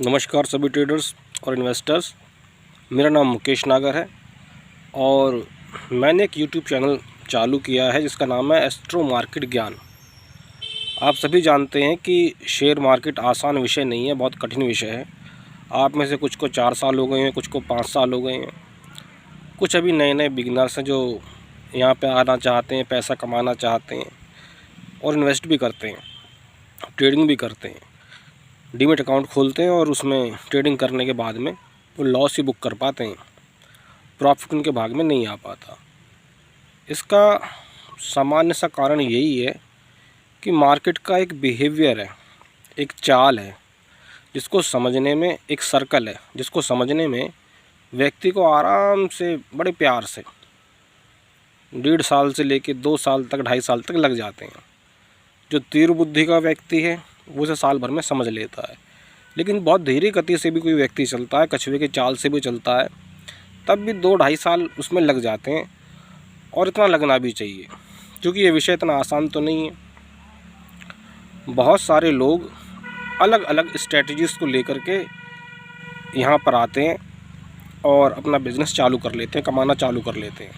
नमस्कार सभी ट्रेडर्स और इन्वेस्टर्स। मेरा नाम मुकेश नागर है और मैंने एक यूट्यूब चैनल चालू किया है जिसका नाम है एस्ट्रो मार्केट ज्ञान। आप सभी जानते हैं कि शेयर मार्केट आसान विषय नहीं है, बहुत कठिन विषय है। आप में से कुछ को 4 साल हो गए हैं, कुछ को 5 साल हो गए हैं, कुछ अभी नए नए बिगिनर्स हैं जो यहाँ पे आना चाहते हैं, पैसा कमाना चाहते हैं और इन्वेस्ट भी करते हैं, ट्रेडिंग भी करते हैं। डीमैट अकाउंट खोलते हैं और उसमें ट्रेडिंग करने के बाद में वो लॉस ही बुक कर पाते हैं, प्रॉफिट उनके भाग में नहीं आ पाता। इसका सामान्य सा कारण यही है कि मार्केट का एक बिहेवियर है, एक चाल है जिसको समझने में, एक सर्कल है जिसको समझने में व्यक्ति को आराम से, बड़े प्यार से 1.5 साल से लेके 2 साल तक, 2.5 साल तक लग जाते हैं। जो तीव्र बुद्धि का व्यक्ति है वो उसे साल भर में समझ लेता है, लेकिन बहुत धीरे गति से भी कोई व्यक्ति चलता है, कछुए की चाल से भी चलता है, तब भी 2-2.5 साल उसमें लग जाते हैं। और इतना लगना भी चाहिए क्योंकि ये विषय इतना आसान तो नहीं है। बहुत सारे लोग अलग अलग स्ट्रेटजीज़ को लेकर के यहाँ पर आते हैं और अपना बिज़नेस चालू कर लेते हैं, कमाना चालू कर लेते हैं,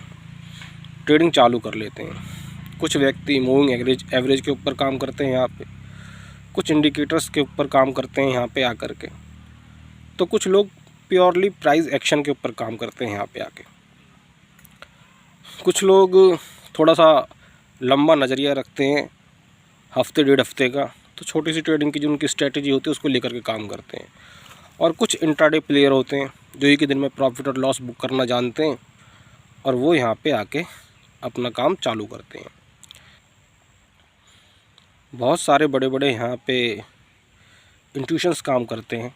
ट्रेडिंग चालू कर लेते हैं। कुछ व्यक्ति मूविंग एवरेज के ऊपर काम करते हैं यहाँ पे, कुछ इंडिकेटर्स के ऊपर काम करते हैं यहाँ पे आकर के, तो कुछ लोग प्योरली प्राइस एक्शन के ऊपर काम करते हैं यहाँ पे आके। कुछ लोग थोड़ा सा लंबा नज़रिया रखते हैं, हफ्ते 1.5 हफ्ते का, तो छोटी सी ट्रेडिंग की जो उनकी स्ट्रेटजी होती है उसको लेकर के काम करते हैं। और कुछ इंट्राडे प्लेयर होते हैं जो एक ही दिन में प्रॉफिट और लॉस बुक करना जानते हैं और वो यहाँ पे आके अपना काम चालू करते हैं। बहुत सारे बड़े बड़े यहाँ पे इंस्टीट्यूशंस काम करते हैं,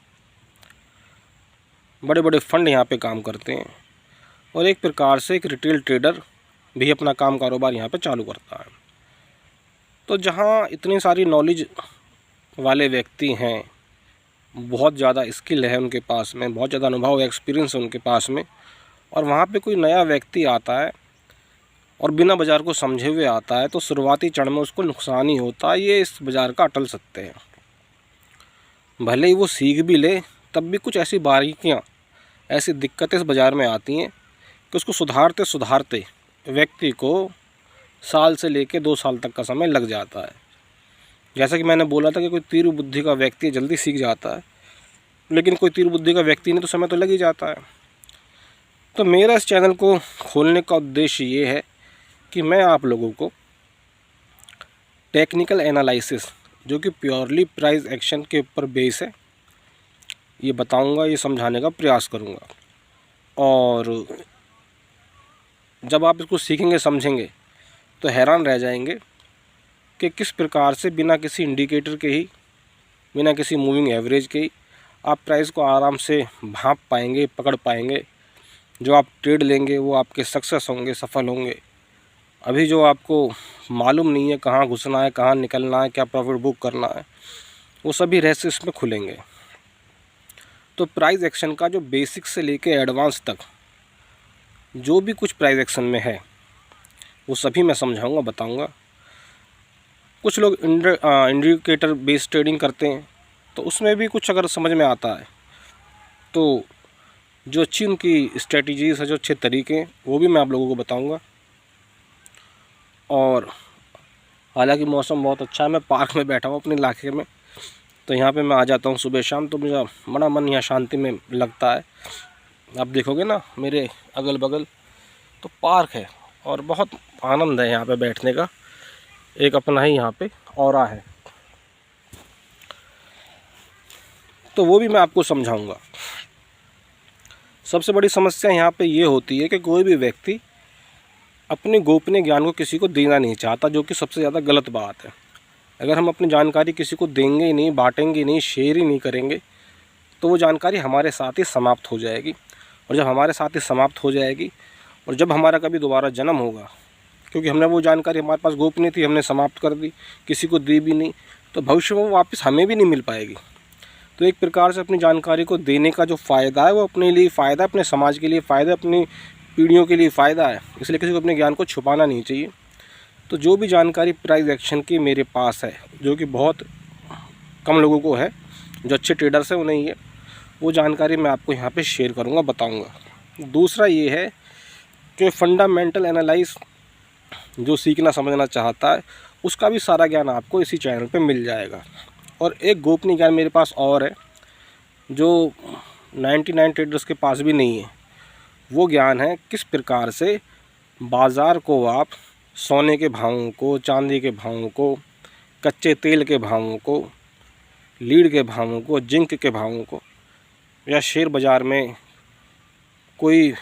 बड़े बड़े फंड यहाँ पे काम करते हैं और एक प्रकार से एक रिटेल ट्रेडर भी अपना काम कारोबार यहाँ पे चालू करता है। तो जहाँ इतनी सारी नॉलेज वाले व्यक्ति हैं, बहुत ज़्यादा स्किल है उनके पास में, बहुत ज़्यादा अनुभव, एक्सपीरियंस है उनके पास में, और वहाँ पे कोई नया व्यक्ति आता है और बिना बाज़ार को समझे हुए आता है, तो शुरुआती चरण में उसको नुकसान ही होता है। ये इस बाज़ार का अटल सत्य है। भले ही वो सीख भी ले तब भी कुछ ऐसी बारीकियाँ, ऐसी दिक्कतें इस बाज़ार में आती हैं कि उसको सुधारते सुधारते व्यक्ति को साल से लेके 2 साल तक का समय लग जाता है। जैसा कि मैंने बोला था कि कोई तीव्र बुद्धि का व्यक्ति जल्दी सीख जाता है, लेकिन कोई तीव्र बुद्धि का व्यक्ति नहीं तो समय तो लग ही जाता है। तो मेरा इस चैनल को खोलने का उद्देश्य ये है कि मैं आप लोगों को टेक्निकल एनालिसिस, जो कि प्योरली प्राइस एक्शन के ऊपर बेस है, ये बताऊंगा, ये समझाने का प्रयास करूंगा। और जब आप इसको सीखेंगे, समझेंगे, तो हैरान रह जाएंगे कि किस प्रकार से बिना किसी इंडिकेटर के ही, बिना किसी मूविंग एवरेज के ही आप प्राइस को आराम से भांप पाएंगे, पकड़ पाएंगे। जो आप ट्रेड लेंगे वो आपके सक्सेस होंगे, सफल होंगे। अभी जो आपको मालूम नहीं है कहाँ घुसना है, कहाँ निकलना है, क्या प्रॉफिट बुक करना है, वो सभी रहस्य इसमें खुलेंगे। तो प्राइस एक्शन का जो बेसिक से लेके एडवांस तक जो भी कुछ प्राइस एक्शन में है वो सभी मैं समझाऊंगा, बताऊंगा। कुछ लोग इंडिकेटर बेस्ड ट्रेडिंग करते हैं, तो उसमें भी कुछ अगर समझ में आता है तो जो अच्छी उनकी स्ट्रेटजीज़ है, जो अच्छे तरीके हैं, वो भी मैं आप लोगों को बताऊंगा। और हालांकि मौसम बहुत अच्छा है, मैं पार्क में बैठा हूँ अपने इलाके में, तो यहाँ पे मैं आ जाता हूँ सुबह शाम, तो मुझे बड़ा मन यहाँ शांति में लगता है। आप देखोगे ना मेरे अगल बगल तो पार्क है और बहुत आनंद है यहाँ पे बैठने का, एक अपना ही यहाँ पे ऑरा है। तो वो भी मैं आपको समझाऊंगा। सबसे बड़ी समस्या यहाँ पे ये होती है कि कोई भी व्यक्ति अपने गोपनीय ज्ञान को किसी को देना नहीं चाहता, जो कि सबसे ज़्यादा गलत बात है। अगर हम अपनी जानकारी किसी को देंगे ही नहीं, बांटेंगे नहीं, शेयर ही नहीं करेंगे, तो वो जानकारी हमारे साथ ही समाप्त हो जाएगी। और जब हमारे साथ ही समाप्त हो जाएगी और जब हमारा कभी दोबारा जन्म होगा, क्योंकि हमने वो जानकारी, हमारे पास गोपनीय थी, हमने समाप्त कर दी, किसी को दी भी नहीं, तो भविष्य में वो वापस हमें भी नहीं मिल पाएगी। तो एक प्रकार से अपनी जानकारी को देने का जो फ़ायदा है वो अपने लिए फ़ायदा, अपने समाज के लिए फ़ायदा, अपनी पीढ़ियों के लिए फ़ायदा है। इसलिए किसी को अपने ज्ञान को छुपाना नहीं चाहिए। तो जो भी जानकारी प्राइस एक्शन की मेरे पास है, जो कि बहुत कम लोगों को है, जो अच्छे ट्रेडर्स हैं उन्हें ही है, वो जानकारी मैं आपको यहाँ पे शेयर करूँगा, बताऊँगा। दूसरा ये है कि फंडामेंटल एनालाइज जो सीखना समझना चाहता है उसका भी सारा ज्ञान आपको इसी चैनल पे मिल जाएगा। और एक गोपनीय ज्ञान मेरे पास और है जो 99 ट्रेडर्स के पास भी नहीं है। वो ज्ञान है किस प्रकार से बाज़ार को आप सोने के भावों को, चांदी के भावों को, कच्चे तेल के भावों को, लीड के भावों को, जिंक के भावों को, या शेयर बाज़ार में कोई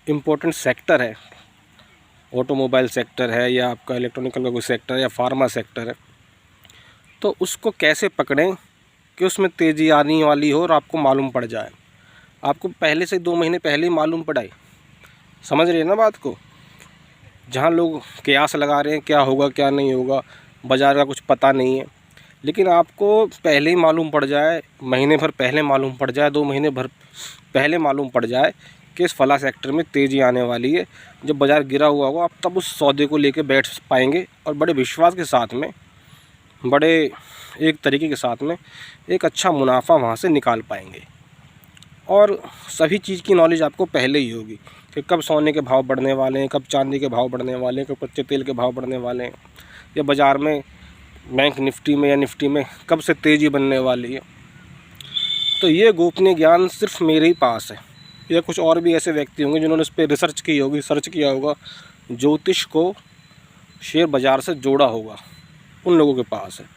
इम्पोर्टेंट सेक्टर है, ऑटोमोबाइल सेक्टर है या आपका इलेक्ट्रॉनिकल का कोई सेक्टर है या फार्मा सेक्टर है, तो उसको कैसे पकड़ें कि उसमें तेज़ी आने वाली हो और आपको मालूम पड़ जाए। आपको पहले से 2 महीने पहले ही मालूम पड़ाए। समझ रहे हैं ना बात को? जहाँ लोग कयास लगा रहे हैं क्या होगा क्या नहीं होगा, बाज़ार का कुछ पता नहीं है, लेकिन आपको पहले ही मालूम पड़ जाए, महीने भर पहले मालूम पड़ जाए, 2 महीने भर पहले मालूम पड़ जाए कि इस फला सेक्टर में तेज़ी आने वाली है। जब बाज़ार गिरा हुआ होगा आप तब उस सौदे को लेके बैठ पाएंगे और बड़े विश्वास के साथ में, बड़े एक तरीके के साथ में एक अच्छा मुनाफा वहाँ से निकाल पाएंगे। और सभी चीज़ की नॉलेज आपको पहले ही होगी कि कब सोने के भाव बढ़ने वाले हैं, कब चांदी के भाव बढ़ने वाले हैं, कब कच्चे तेल के भाव बढ़ने वाले हैं, या बाज़ार में बैंक निफ्टी में या निफ्टी में कब से तेज़ी बनने वाली है। तो ये गोपनीय ज्ञान सिर्फ मेरे ही पास है, या कुछ और भी ऐसे व्यक्ति होंगे जिन्होंने इस पर रिसर्च की होगी, सर्च किया होगा, ज्योतिष को शेयर बाज़ार से जोड़ा होगा, उन लोगों के पास है।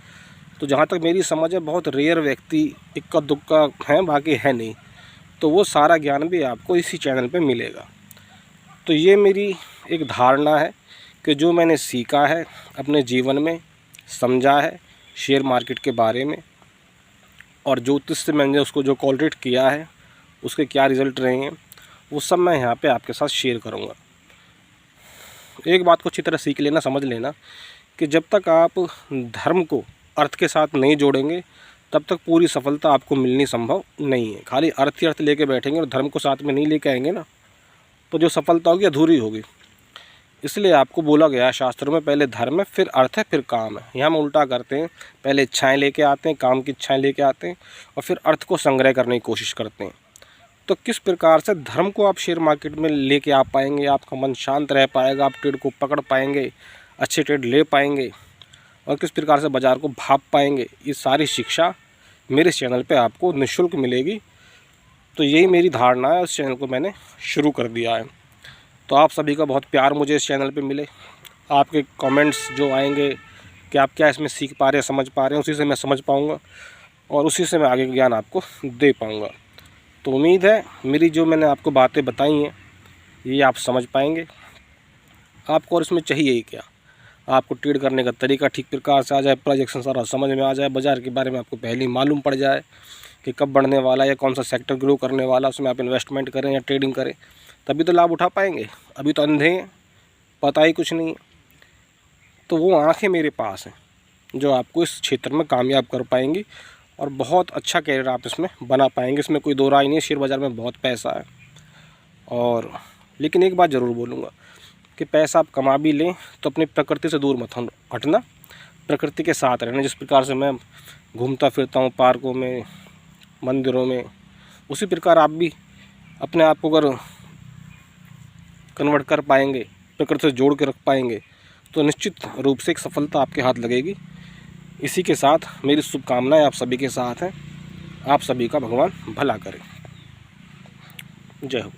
तो जहाँ तक मेरी समझ है बहुत रेयर व्यक्ति, इक्का दुक्का हैं, बाकी है नहीं। तो वो सारा ज्ञान भी आपको इसी चैनल पे मिलेगा। तो ये मेरी एक धारणा है कि जो मैंने सीखा है अपने जीवन में, समझा है शेयर मार्केट के बारे में, और ज्योतिष से मैंने उसको जो कोरिलेट किया है उसके क्या रिज़ल्ट रहे हैं, वो सब मैं यहाँ पे आपके साथ शेयर करूँगा। एक बात को अच्छी तरह सीख लेना, समझ लेना कि जब तक आप धर्म को अर्थ के साथ नहीं जोड़ेंगे तब तक पूरी सफलता आपको मिलनी संभव नहीं है। खाली अर्थ ही अर्थ लेके बैठेंगे और धर्म को साथ में नहीं लेके आएंगे ना, तो जो सफलता होगी अधूरी होगी। इसलिए आपको बोला गया है शास्त्रों में, पहले धर्म है फिर अर्थ है फिर काम है। यहाँ हम उल्टा करते हैं, पहले इच्छाएं लेके आते हैं, काम की इच्छाएं लेके आते हैं और फिर अर्थ को संग्रह करने की कोशिश करते हैं। तो किस प्रकार से धर्म को आप शेयर मार्केट में लेके आ पाएंगे, आपका मन शांत रह पाएगा, आप ट्रेड को पकड़ पाएंगे, अच्छे ट्रेड ले पाएंगे और किस प्रकार से बाज़ार को भाप पाएंगे, ये सारी शिक्षा मेरे चैनल पे आपको निःशुल्क मिलेगी। तो यही मेरी धारणा है, उस चैनल को मैंने शुरू कर दिया है। तो आप सभी का बहुत प्यार मुझे इस चैनल पे मिले। आपके कमेंट्स जो आएंगे कि आप क्या इसमें सीख पा रहे हैं, समझ पा रहे हैं, उसी से मैं समझ पाऊँगा और उसी से मैं आगे का ज्ञान आपको दे पाऊँगा। तो उम्मीद है मेरी जो मैंने आपको बातें बताई हैं ये आप समझ पाएंगे। आपको और इसमें चाहिए ही क्या, आपको ट्रेड करने का तरीका ठीक प्रकार से आ जाए, प्रोजेक्शन सारा समझ में आ जाए, बाज़ार के बारे में आपको पहले ही मालूम पड़ जाए कि कब बढ़ने वाला है या कौन सा सेक्टर ग्रो करने वाला, उसमें आप इन्वेस्टमेंट करें या ट्रेडिंग करें, तभी तो लाभ उठा पाएंगे। अभी तो अंधे हैं, पता ही कुछ नहीं है। तो वो आँखें मेरे पास हैं जो आपको इस क्षेत्र में कामयाब कर पाएंगी और बहुत अच्छा कैरियर आप इसमें बना पाएंगे। इसमें कोई दो राय नहीं है, शेयर बाज़ार में बहुत पैसा है। और लेकिन एक बात ज़रूर बोलूँगा कि पैसा आप कमा भी लें तो अपनी प्रकृति से दूर मत हटना, प्रकृति के साथ रहना। जिस प्रकार से मैं घूमता फिरता हूँ पार्कों में, मंदिरों में, उसी प्रकार आप भी अपने आप को अगर कन्वर्ट कर पाएंगे, प्रकृति से जोड़ के रख पाएंगे, तो निश्चित रूप से एक सफलता आपके हाथ लगेगी। इसी के साथ मेरी शुभकामनाएं आप सभी के साथ हैं। आप सभी का भगवान भला करे। जय हो।